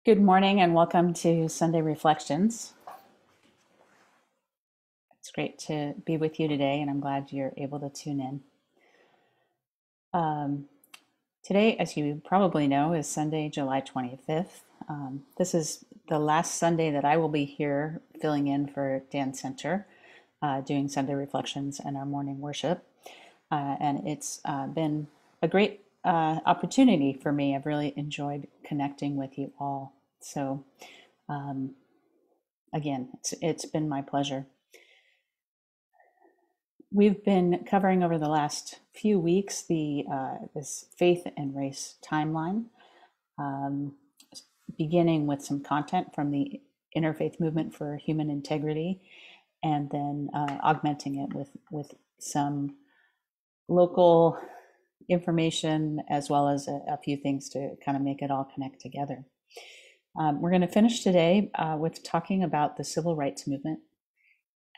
Good morning and welcome to Sunday Reflections. It's great to be with you today, and I'm glad you're able to tune in. Today, as you probably know, is Sunday, July 25th. This is the last Sunday that I will be here filling in for Dan Center, doing Sunday Reflections and our morning worship. And it's been a great opportunity for me. I've really enjoyed connecting with you all. So, again, it's been my pleasure. We've been covering over the last few weeks this faith and race timeline, um, beginning with some content from the Interfaith Movement for Human Integrity, and then augmenting it with some local information as well as a few things to kind of make it all connect together. We're going to finish today with talking about the civil rights movement,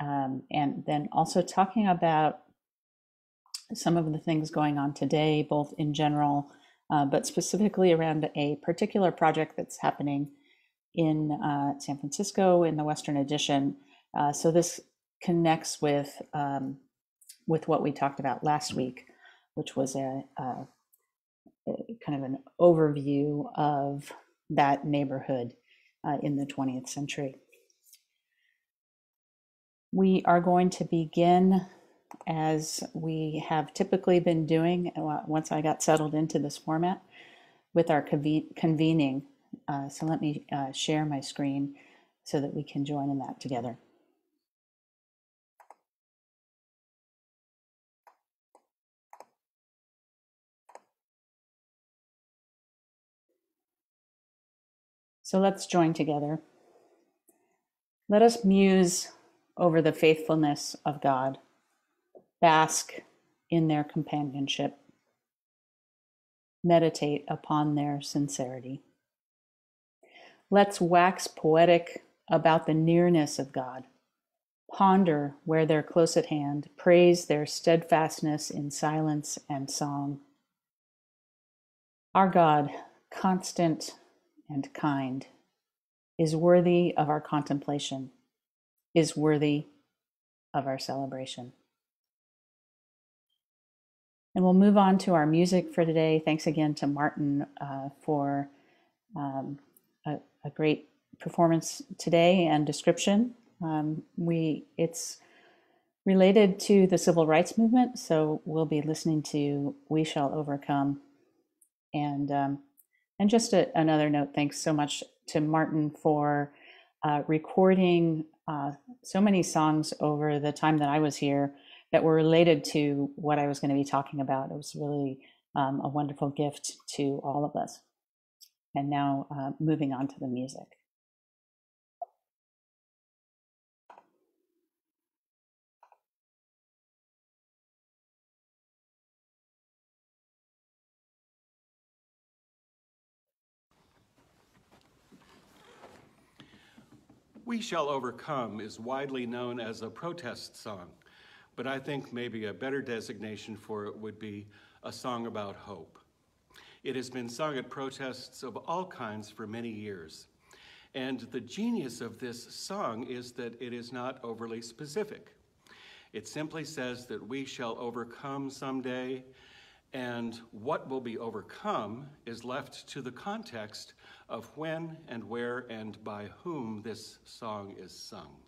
and then also talking about some of the things going on today, both in general, but specifically around a particular project that's happening in San Francisco in the Western Addition. So this connects with what we talked about last week, which was a kind of an overview of that neighborhood in the 20th century. We are going to begin, as we have typically been doing once I got settled into this format, with our convening. So let me share my screen so that we can join in that together. So let's join together. Let us muse over the faithfulness of God, bask in their companionship, meditate upon their sincerity. Let's wax poetic about the nearness of God, ponder where they're close at hand, praise their steadfastness in silence and song. Our God, constant and kind, is worthy of our contemplation, is worthy of our celebration. And we'll move on to our music for today. Thanks again to Martin for a great performance today and description. It's related to the civil rights movement, so we'll be listening to "We Shall Overcome." And just another note, thanks so much to Martin for recording so many songs over the time that I was here that were related to what I was going to be talking about. It was really a wonderful gift to all of us. And now moving on to the music. "We Shall Overcome" is widely known as a protest song, but I think maybe a better designation for it would be a song about hope. It has been sung at protests of all kinds for many years. And the genius of this song is that it is not overly specific. It simply says that we shall overcome someday, and what will be overcome is left to the context of when and where and by whom this song is sung.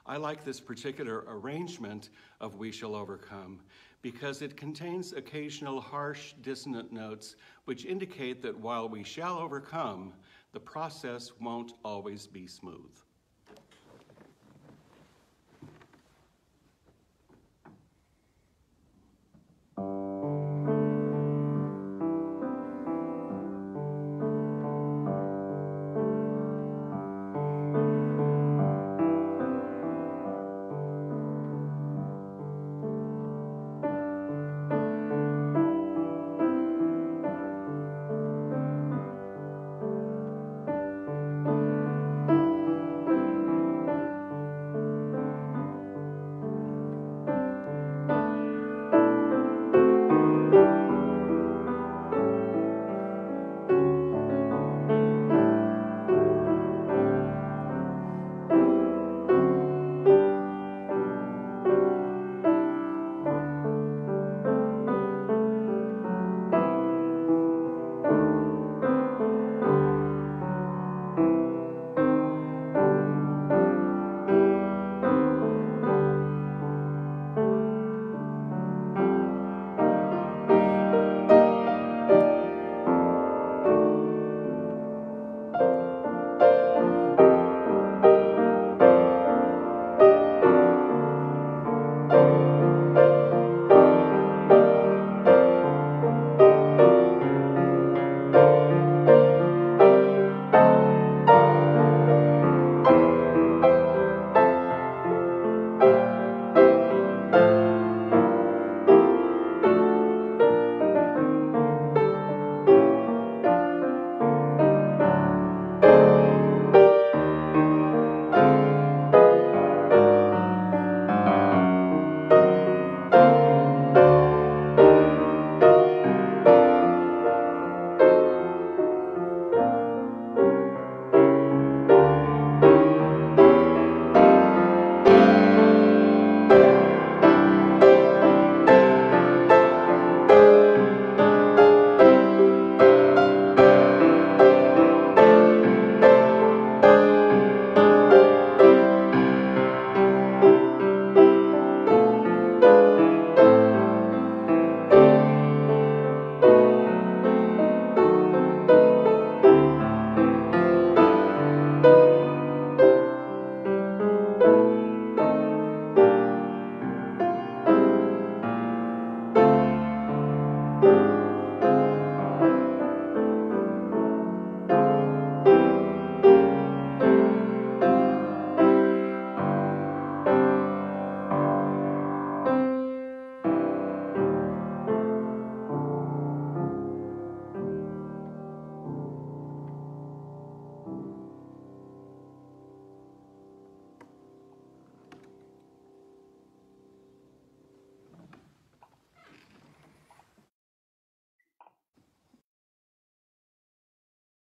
I like this particular arrangement of "We Shall Overcome" because it contains occasional harsh, dissonant notes which indicate that while we shall overcome, the process won't always be smooth.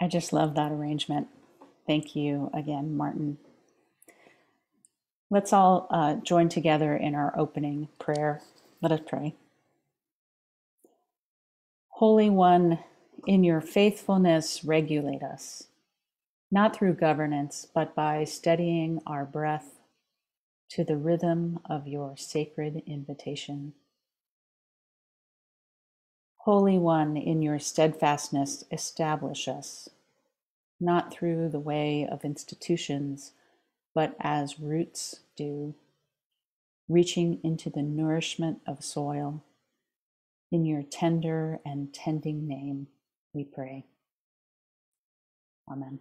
I just love that arrangement. Thank you again, Martin. Let's all join together in our opening prayer. Let us pray. Holy One, in your faithfulness, regulate us, not through governance, but by steadying our breath to the rhythm of your sacred invitation. Holy One, in your steadfastness, establish us, not through the way of institutions, but as roots do, reaching into the nourishment of soil. In your tender and tending name, we pray. Amen.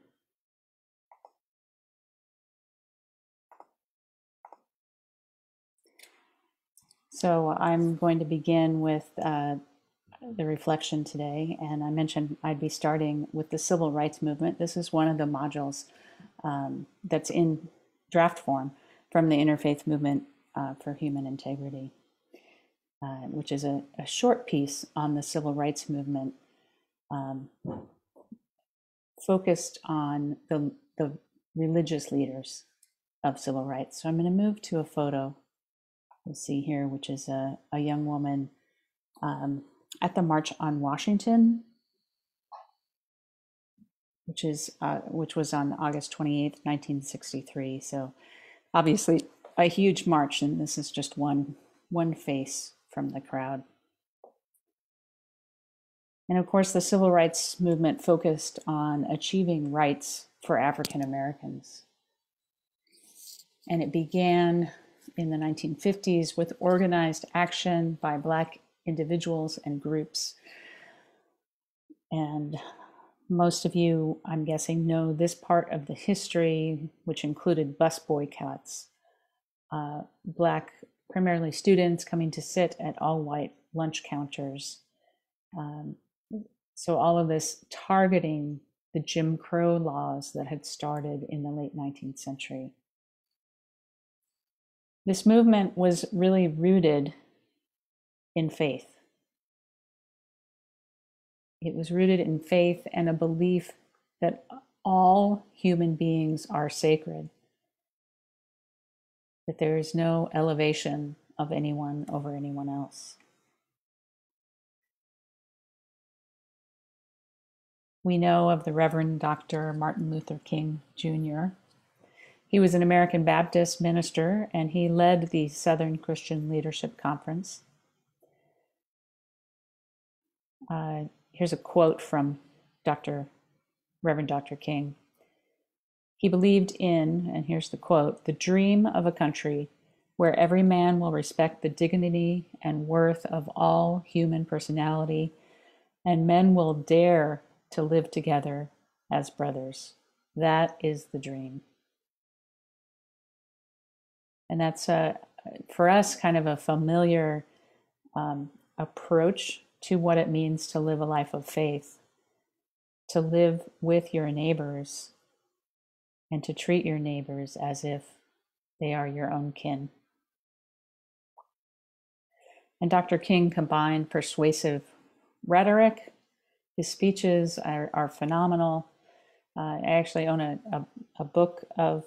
So I'm going to begin with the reflection today, and I mentioned I'd be starting with the civil rights movement. This is one of the modules that's in draft form from the Interfaith Movement for Human Integrity, which is a short piece on the civil rights movement, focused on the religious leaders of civil rights. So I'm going to move to a photo you'll see here, which is a young woman at the March on Washington, which was on August 28th, 1963. So obviously a huge march, and this is just one face from the crowd. And of course, the civil rights movement focused on achieving rights for African Americans. And it began in the 1950s with organized action by Black individuals and groups. And most of you, I'm guessing, know this part of the history, which included bus boycotts, Black, primarily students, coming to sit at all-white lunch counters. So all of this targeting the Jim Crow laws that had started in the late 19th century. This movement was really rooted in faith. It was rooted in faith and a belief that all human beings are sacred, that there is no elevation of anyone over anyone else. We know of the Reverend Dr. Martin Luther King Jr. He was an American Baptist minister, and he led the Southern Christian Leadership Conference. Here's a quote from Reverend Dr. King. He believed in, and here's the quote, the dream of a country where every man will respect the dignity and worth of all human personality, and men will dare to live together as brothers. That is the dream. And that's, for us, kind of a familiar approach to what it means to live a life of faith, to live with your neighbors and to treat your neighbors as if they are your own kin. And Dr. King combined persuasive rhetoric. His speeches are phenomenal. I actually own a book of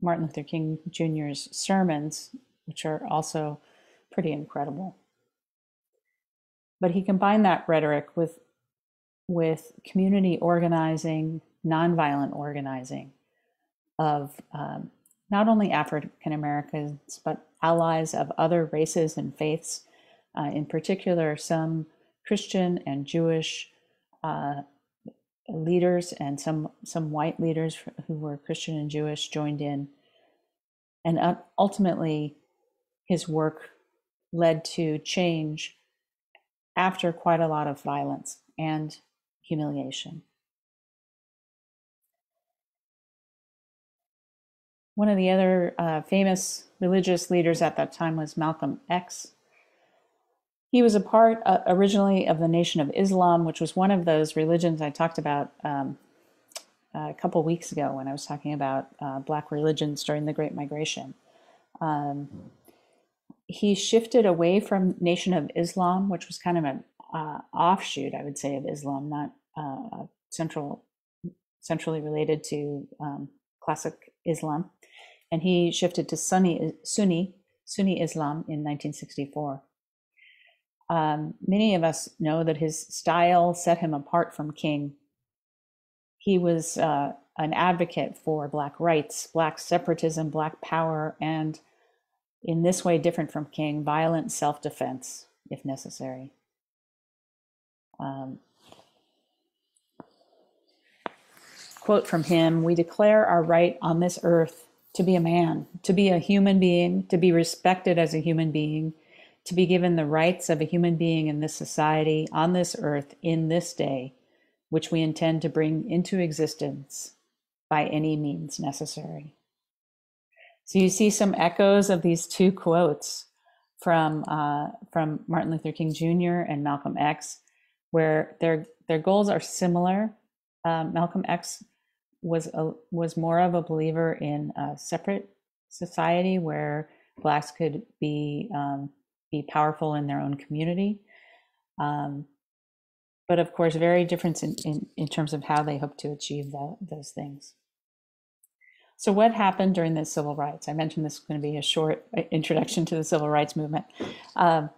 Martin Luther King Jr.'s sermons, which are also pretty incredible. But he combined that rhetoric with community organizing, nonviolent organizing of not only African Americans, but allies of other races and faiths, in particular some Christian and Jewish leaders and some white leaders who were Christian and Jewish joined in. And ultimately, his work led to change after quite a lot of violence and humiliation. One of the other famous religious leaders at that time was Malcolm X. He was a part originally of the Nation of Islam, which was one of those religions I talked about a couple weeks ago when I was talking about Black religions during the Great Migration. He shifted away from Nation of Islam, which was kind of an offshoot, I would say, of Islam, not a central centrally related to classic Islam, and he shifted to Sunni Islam in 1964. Many of us know that his style set him apart from King. He was an advocate for Black rights, Black separatism, Black power, and in this way, different from King, violent self-defense, if necessary. Quote from him, "We declare our right on this earth to be a man, to be a human being, to be respected as a human being, to be given the rights of a human being in this society, on this earth, in this day, which we intend to bring into existence by any means necessary." So you see some echoes of these two quotes from Martin Luther King Jr. and Malcolm X, where their goals are similar. Malcolm X was more of a believer in a separate society where Blacks could be powerful in their own community, but of course, very different in terms of how they hope to achieve those things. So what happened during the civil rights? I mentioned this is going to be a short introduction to the civil rights movement. The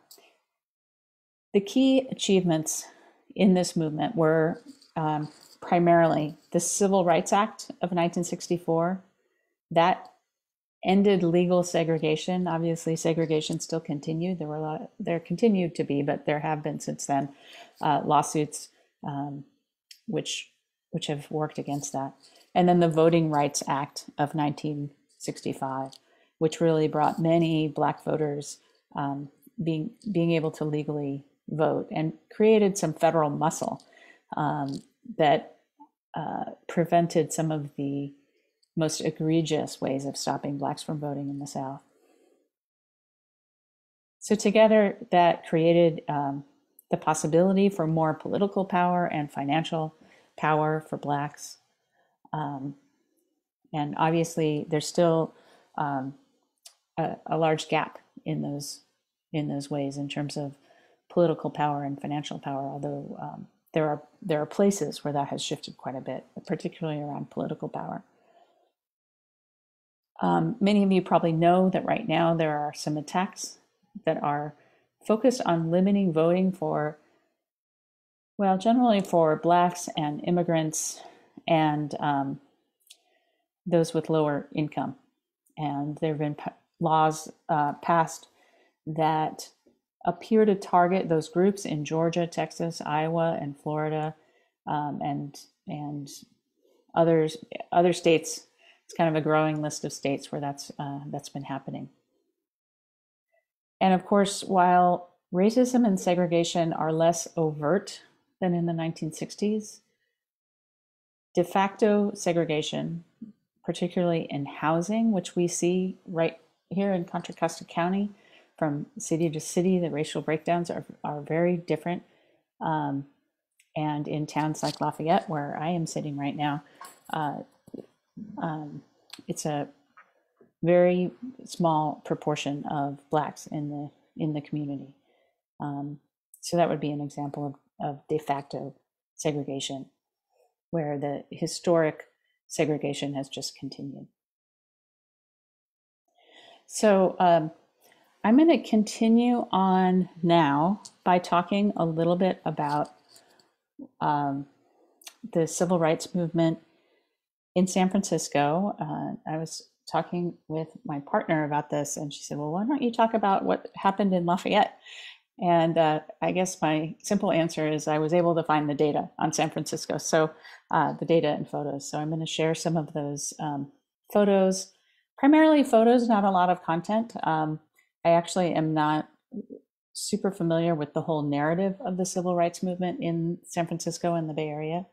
key achievements in this movement were primarily the Civil Rights Act of 1964. That ended legal segregation. Obviously, segregation still continued. There continued to be, but there have been since then lawsuits which have worked against that. And then the Voting Rights Act of 1965, which really brought many Black voters being able to legally vote and created some federal muscle that prevented some of the most egregious ways of stopping Blacks from voting in the South. So together that created the possibility for more political power and financial power for Blacks. And obviously there's still a large gap in those ways in terms of political power and financial power, although there are places where that has shifted quite a bit, particularly around political power. Many of you probably know that right now there are some attacks that are focused on limiting voting for, well, generally for Blacks and immigrants and those with lower income. And there have been laws passed that appear to target those groups in Georgia, Texas, Iowa, and Florida, and other states. It's kind of a growing list of states where that's been happening. And of course, while racism and segregation are less overt than in the 1960s, de facto segregation, particularly in housing, which we see right here in Contra Costa County, from city to city, the racial breakdowns are very different. And in towns like Lafayette, where I am sitting right now, it's a very small proportion of Blacks in the community. So that would be an example of de facto segregation, where the historic segregation has just continued. So I'm going to continue on now by talking a little bit about the civil rights movement in San Francisco. I was talking with my partner about this, and she said, well, why don't you talk about what happened in Lafayette? And I guess my simple answer is I was able to find the data on San Francisco, so the data and photos. So I'm going to share some of those photos, primarily photos, not a lot of content. I actually am not super familiar with the whole narrative of the civil rights movement in San Francisco and the Bay Area.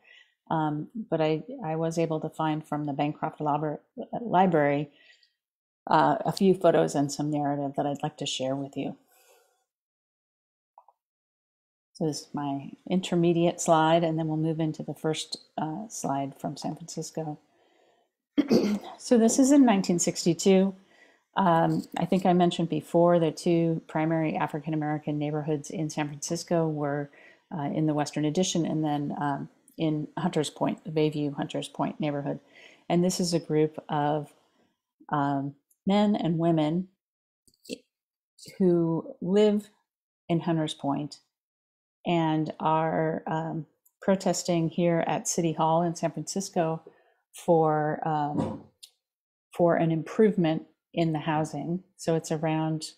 But I was able to find from the Bancroft Library a few photos and some narrative that I'd like to share with you. So this is my intermediate slide, and then we'll move into the first slide from San Francisco. So this is in 1962. I think I mentioned before the two primary African-American neighborhoods in San Francisco were in the Western Addition and then in Hunters Point, the Bayview Hunters Point neighborhood. And this is a group of men and women who live in Hunters Point and are protesting here at City Hall in San Francisco for an improvement in the housing. So it's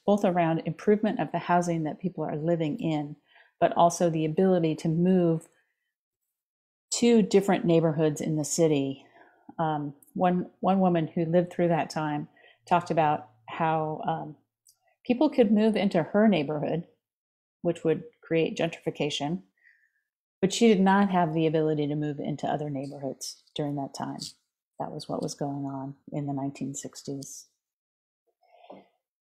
both around improvement of the housing that people are living in, but also the ability to move to different neighborhoods in the city. One woman who lived through that time talked about how people could move into her neighborhood, which would create gentrification, but she did not have the ability to move into other neighborhoods during that time. That was what was going on in the 1960s.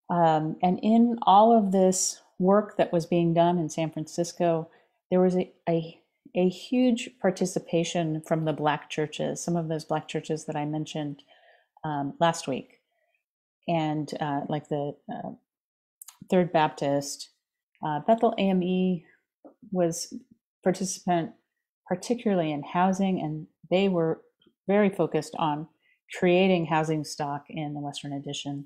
And in all of this work that was being done in San Francisco, there was a huge participation from the Black churches, some of those Black churches that I mentioned last week. And like the Third Baptist, Bethel AME was participant, particularly in housing, and they were very focused on creating housing stock in the Western Addition.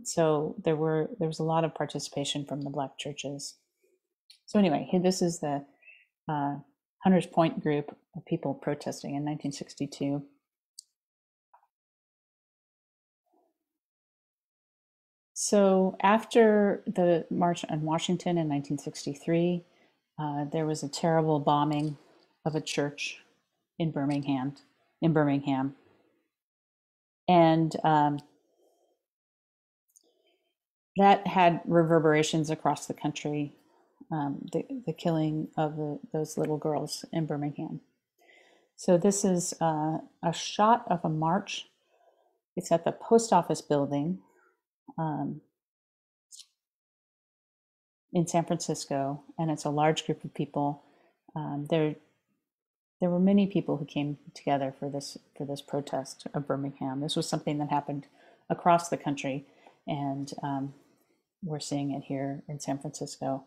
So there was a lot of participation from the Black churches. So anyway, this is the Hunters Point group of people protesting in 1962. So after the March on Washington in 1963, there was a terrible bombing of a church in Birmingham. And that had reverberations across the country, the killing of those little girls in Birmingham. So this is a shot of a march. It's at the post office building in San Francisco, and it's a large group of people. There were many people who came together for this protest of Birmingham. This was something that happened across the country, and we're seeing it here in San Francisco.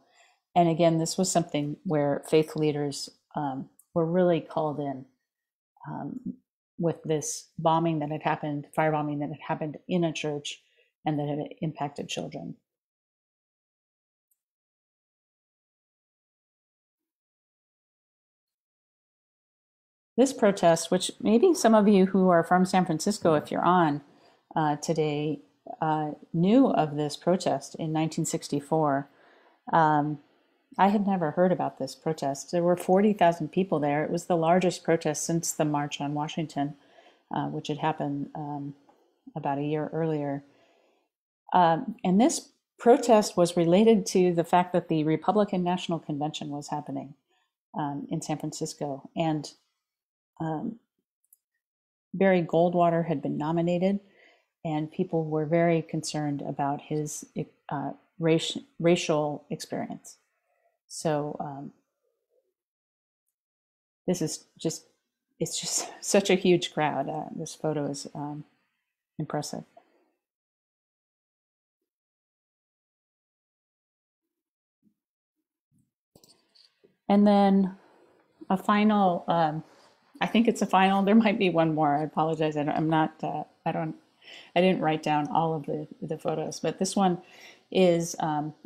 And again, this was something where faith leaders were really called in with this bombing that had happened, firebombing that had happened in a church and that had impacted children. This protest, which maybe some of you who are from San Francisco, if you're on today, knew of this protest in 1964. I had never heard about this protest. There were 40,000 people there. It was the largest protest since the March on Washington, which had happened about a year earlier. And this protest was related to the fact that the Republican National Convention was happening in San Francisco. And Barry Goldwater had been nominated, and people were very concerned about his racial experience. So this is it's just such a huge crowd. This photo is impressive. And then a final, I think it's a final, there might be one more, I apologize, I didn't write down all of the photos, but this one is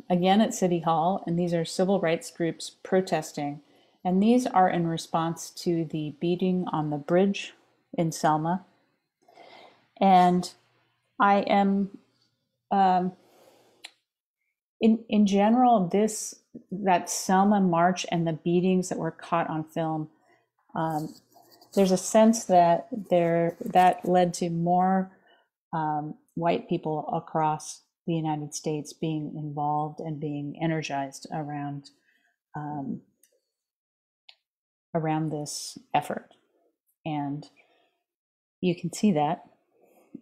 again at City Hall, and these are civil rights groups protesting, and these are in response to the beating on the bridge in Selma. And I am, in general, that Selma march and the beatings that were caught on film, there's a sense that that led to more white people across the United States being involved and being energized around this effort. And you can see that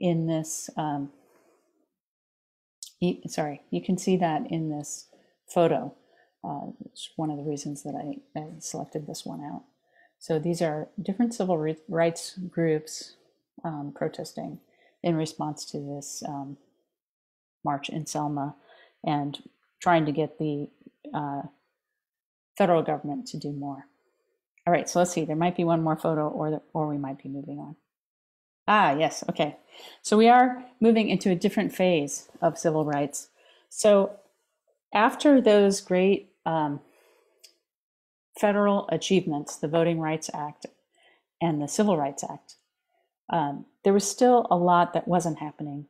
in this, you can see that in this photo. It's one of the reasons that I selected this one out. So these are different civil rights groups protesting in response to this march in Selma and trying to get the federal government to do more. All right, so let's see. There might be one more photo, or we might be moving on. Ah, yes. Okay. So we are moving into a different phase of civil rights. So after those great federal achievements, the Voting Rights Act and the Civil Rights Act, there was still a lot that wasn't happening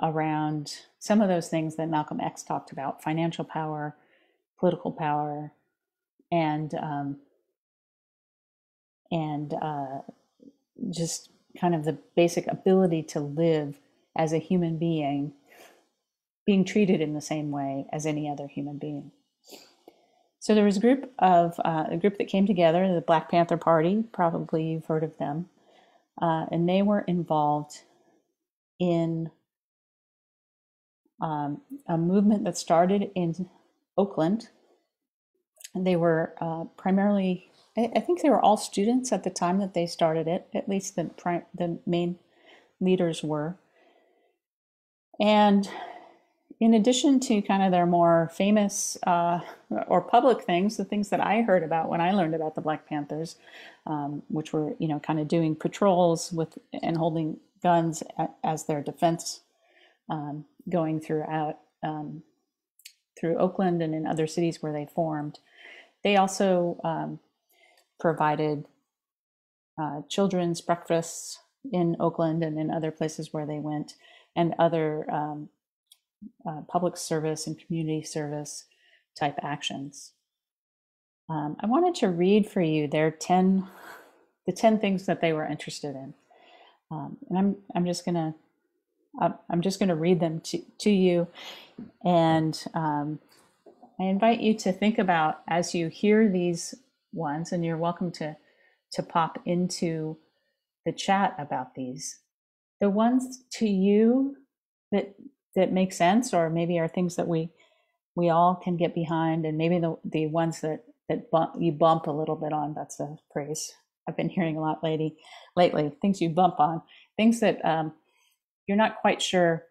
around some of those things that Malcolm X talked about: financial power, political power, and just kind of the basic ability to live as a human being, being treated in the same way as any other human being. So there was a group that came together, the Black Panther Party. Probably you've heard of them, and they were involved in a movement that started in Oakland. And they were primarily, I think they were all students at the time that they started it. At least the main leaders were. And in addition to kind of their more famous or public things, the things that I heard about when I learned about the Black Panthers, which were, kind of doing patrols with and holding guns as their defense, going through Oakland and in other cities where they formed. They also provided children's breakfasts in Oakland and in other places where they went, and other public service and community service type actions. I wanted to read for you the 10 things that they were interested in, and I'm just gonna read them to you, and I invite you to think about, as you hear these ones, and you're welcome to pop into the chat about these, the ones to you that make sense, or maybe are things that we all can get behind, and maybe the ones that you bump a little bit on. That's a phrase I've been hearing a lot lately. Things you bump on, things that you're not quite sure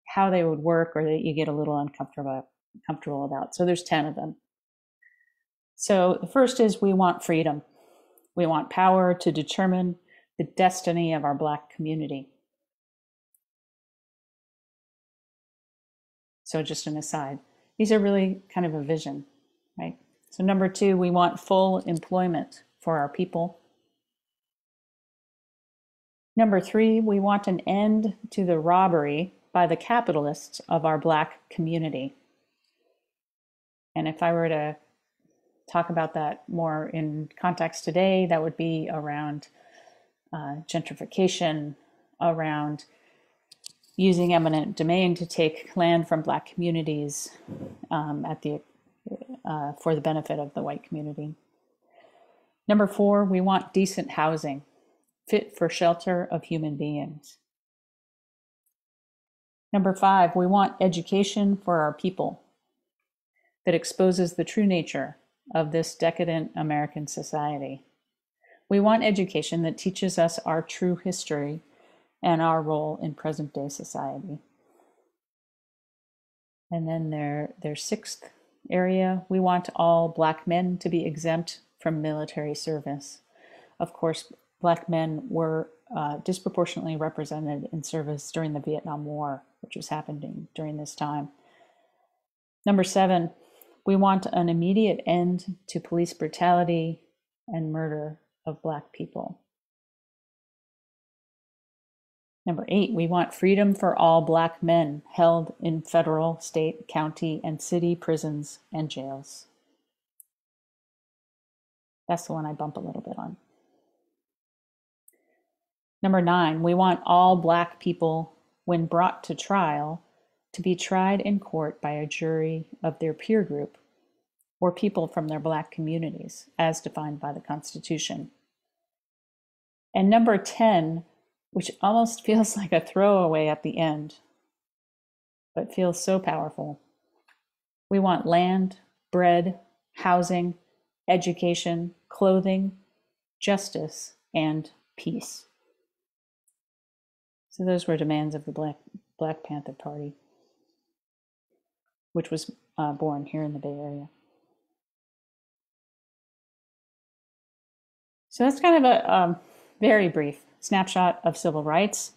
how they would work, or that you get a little uncomfortable about. So there's 10 of them. So the first is, we want freedom. We want power to determine the destiny of our Black community. So just an aside, these are really kind of a vision, right? So number 2, we want full employment for our people. Number 3, we want an end to the robbery by the capitalists of our Black community. And if I were to talk about that more in context today, that would be around gentrification, around using eminent domain to take land from Black communities for the benefit of the white community. Number 4, we want decent housing, fit for shelter of human beings. Number 5, we want education for our people that exposes the true nature of this decadent American society. We want education that teaches us our true history and our role in present-day society. And then their 6th area, we want all Black men to be exempt from military service. Of course, Black men were disproportionately represented in service during the Vietnam War, which was happening during this time. Number 7, we want an immediate end to police brutality and murder of Black people. Number 8, we want freedom for all Black men held in federal, state, county, and city prisons and jails. That's the one I bump a little bit on. Number 9, we want all Black people, when brought to trial, to be tried in court by a jury of their peer group or people from their Black communities, as defined by the Constitution. And number 10, which almost feels like a throwaway at the end, but feels so powerful. We want land, bread, housing, education, clothing, justice, and peace. So those were demands of the Black Panther Party, which was born here in the Bay Area. So that's kind of a very brief snapshot of civil rights.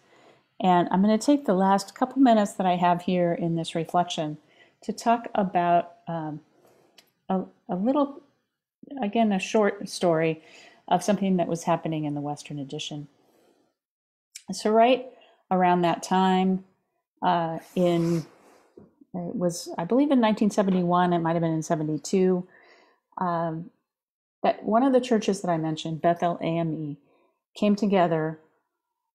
And I'm going to take the last couple minutes that I have here in this reflection to talk about a little, again, a short story of something that was happening in the Western Addition. So right around that time, it was, I believe in 1971, it might have been in 72, that one of the churches that I mentioned, Bethel AME, came together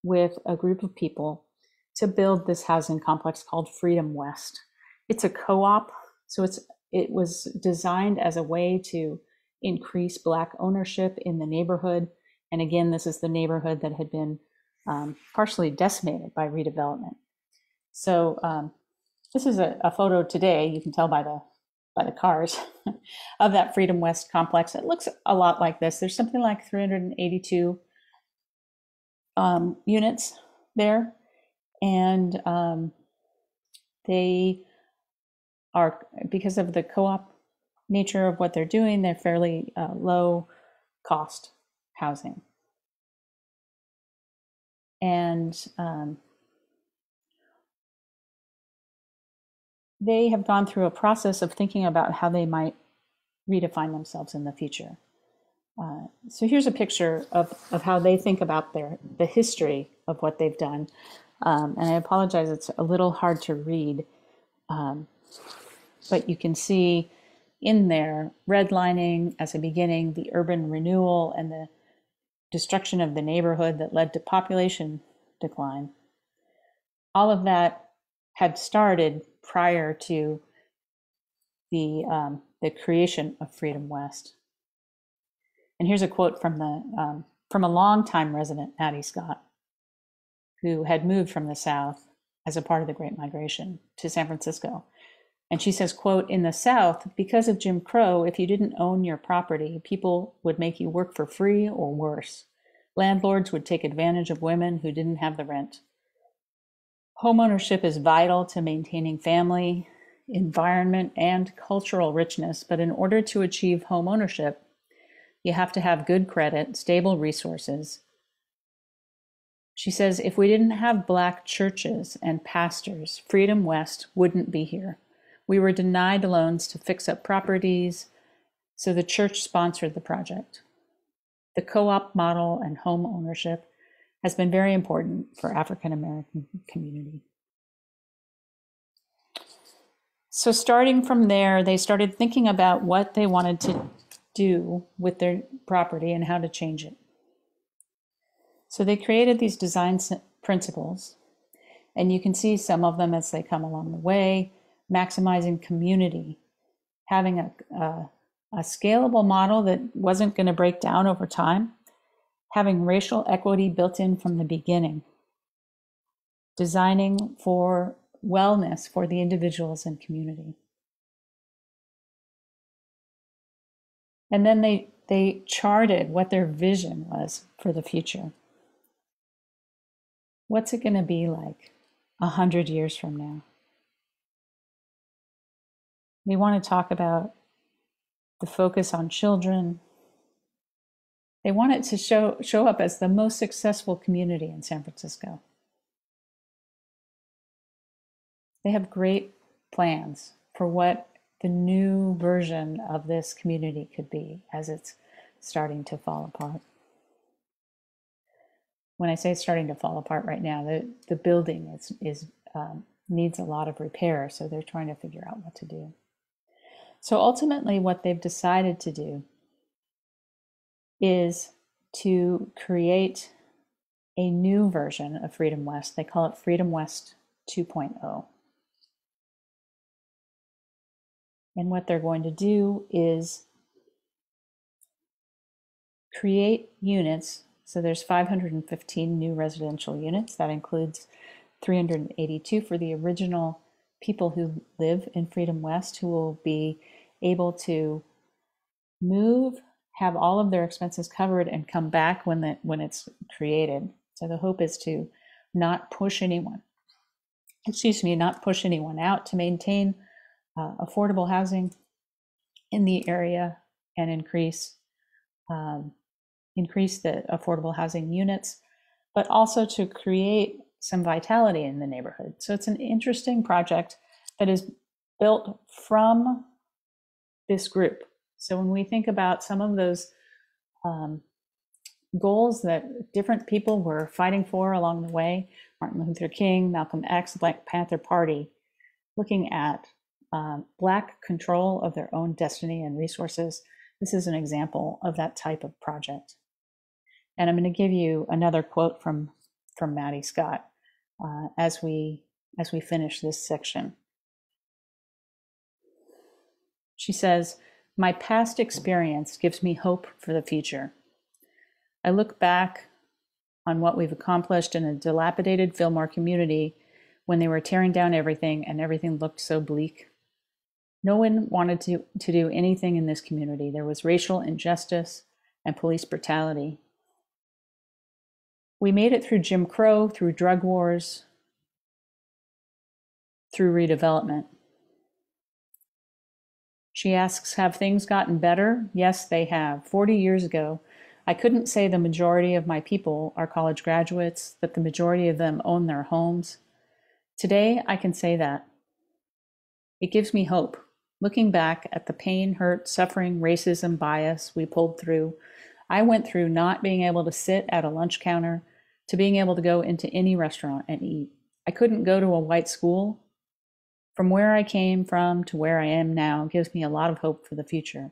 with a group of people to build this housing complex called Freedom West. It's a co-op, so it was designed as a way to increase Black ownership in the neighborhood. And again, this is the neighborhood that had been partially decimated by redevelopment. So this is a photo today. You can tell by the cars of that Freedom West complex. It looks a lot like this. There's something like 382 units there, and they are, because of the co-op nature of what they're doing, they're fairly low cost housing. And they have gone through a process of thinking about how they might redefine themselves in the future. So here's a picture of how they think about the history of what they've done. And I apologize, it's a little hard to read, but you can see in there redlining as a beginning, the urban renewal and the destruction of the neighborhood that led to population decline. All of that had started prior to the creation of Freedom West. And here's a quote from a longtime resident, Patty Scott, who had moved from the South as a part of the Great Migration to San Francisco. And she says, quote, "In the South, because of Jim Crow, if you didn't own your property, people would make you work for free or worse. Landlords would take advantage of women who didn't have the rent. Homeownership is vital to maintaining family, environment, and cultural richness, but in order to achieve homeownership, you have to have good credit, stable resources." She says, "If we didn't have Black churches and pastors, Freedom West wouldn't be here. We were denied loans to fix up properties, so the church sponsored the project. The co-op model and home ownership has been very important for African American community." So starting from there, they started thinking about what they wanted to do with their property and how to change it. So they created these design principles, and you can see some of them as they come along the way. Maximizing community, having a scalable model that wasn't going to break down over time, having racial equity built in from the beginning, designing for wellness for the individuals and community. And then they charted what their vision was for the future. What's it going to be like 100 years from now? They want to talk about the focus on children. They want it to show up as the most successful community in San Francisco. They have great plans for what the new version of this community could be as it's starting to fall apart. When I say it's starting to fall apart right now, the building needs a lot of repair, so they're trying to figure out what to do. So ultimately, what they've decided to do is to create a new version of Freedom West. They call it Freedom West 2.0. And what they're going to do is create units. So there's 515 new residential units. That includes 382 for the original people who live in Freedom West, who will be able to move, have all of their expenses covered, and come back when it's created. So the hope is to not push anyone out, to maintain affordable housing in the area and increase increase the affordable housing units, but also to create some vitality in the neighborhood. So it's an interesting project that is built from this group. So when we think about some of those goals that different people were fighting for along the way, Martin Luther King, Malcolm X, Black Panther Party, looking at Black control of their own destiny and resources, this is an example of that type of project. And I'm going to give you another quote from Maddie Scott as we finish this section. She says, "My past experience gives me hope for the future. I look back on what we've accomplished in a dilapidated Fillmore community when they were tearing down everything and everything looked so bleak. No one wanted to do anything in this community. There was racial injustice and police brutality. We made it through Jim Crow, through drug wars, through redevelopment." She asks, have things gotten better? Yes, they have. 40 years ago, I couldn't say the majority of my people are college graduates, that the majority of them own their homes. Today, I can say that. It gives me hope. Looking back at the pain, hurt, suffering, racism, bias we pulled through, I went through not being able to sit at a lunch counter to being able to go into any restaurant and eat. I couldn't go to a white school. From where I came from to where I am now gives me a lot of hope for the future.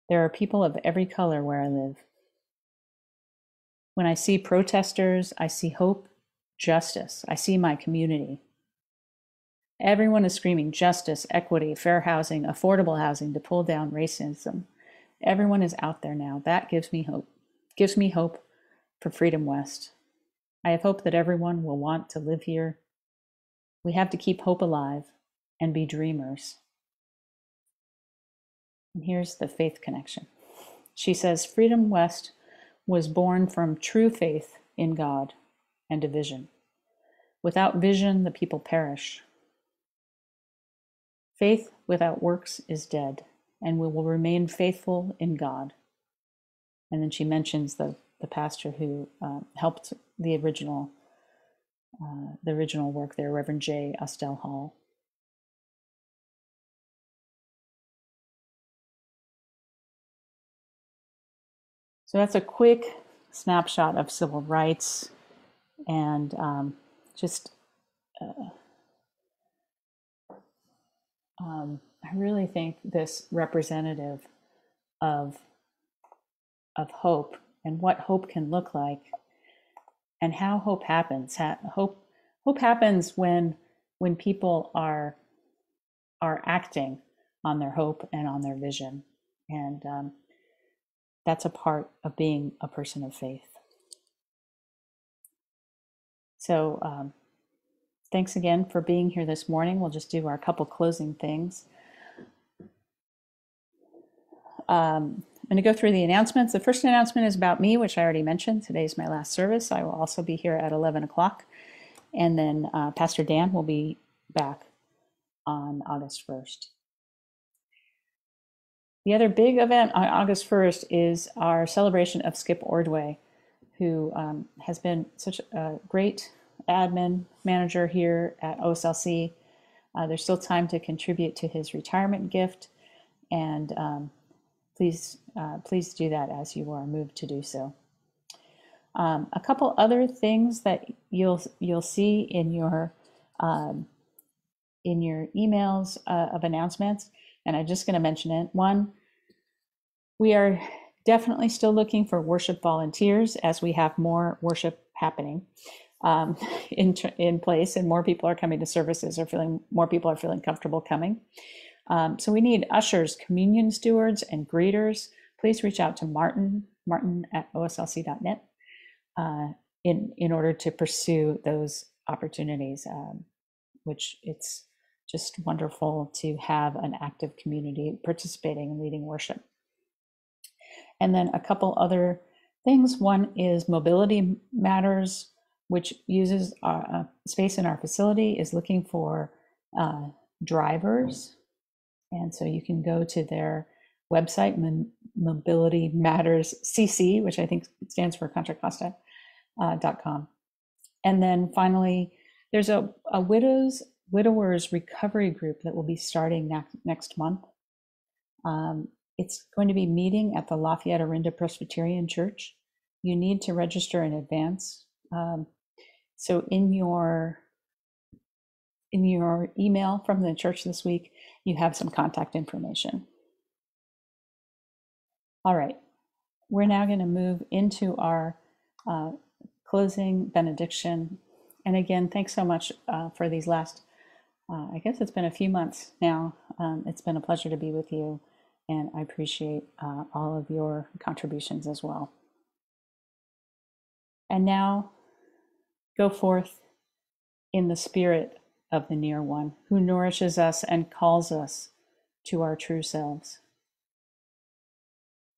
There are people of every color where I live. When I see protesters, I see hope, justice. I see my community. Everyone is screaming justice, equity, fair housing, affordable housing to pull down racism. Everyone is out there now. That gives me hope. Gives me hope for Freedom West. I have hope that everyone will want to live here. We have to keep hope alive and be dreamers. And here's the faith connection. She says, Freedom West was born from true faith in God and a vision. Without vision, the people perish. Faith without works is dead, and we will remain faithful in God. And then she mentions the pastor who helped the original work there, Reverend J. Ostel Hall. So that's a quick snapshot of civil rights, and I really think this representative of hope and what hope can look like, and how hope happens. Hope happens when people are acting on their hope and on their vision, and that's a part of being a person of faith. So thanks again for being here this morning. We'll just do our couple closing things. I'm going to go through the announcements. The first announcement is about me, which I already mentioned. Today's my last service. I will also be here at 11 o'clock. And then Pastor Dan will be back on August 1st. The other big event on August 1st is our celebration of Skip Ordway, who has been such a great admin manager here at Oslc. There's still time to contribute to his retirement gift, and please do that as you are moved to do so. A couple other things that you'll see in your emails of announcements, and I'm just going to mention it. One, we are definitely still looking for worship volunteers as we have more worship happening in place, and more people are coming to services, more people are feeling comfortable coming. So we need ushers, communion stewards, and greeters. Please reach out to Martin at oslc.net in order to pursue those opportunities, which it's just wonderful to have an active community participating and leading worship. And then a couple other things. One is Mobility Matters, which uses space in our facility, is looking for drivers. And so you can go to their website, Mobility Matters CC, which I think stands for Contra Costa.com. And then finally, there's a widowers recovery group that will be starting next month. It's going to be meeting at the Lafayette Orinda Presbyterian Church. You need to register in advance. So in your email from the church this week, you have some contact information. All right, we're now going to move into our closing benediction. And again, thanks so much for these last, I guess it's been a few months now. It's been a pleasure to be with you, and I appreciate all of your contributions as well. And now, go forth in the spirit of the near one, who nourishes us and calls us to our true selves.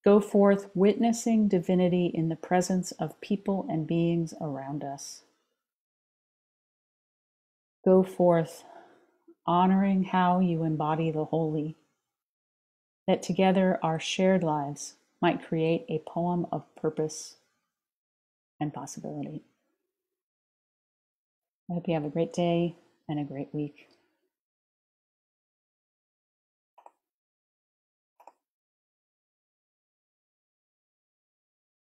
Go forth witnessing divinity in the presence of people and beings around us. Go forth honoring how you embody the holy, that together our shared lives might create a poem of purpose and possibility. I hope you have a great day and a great week.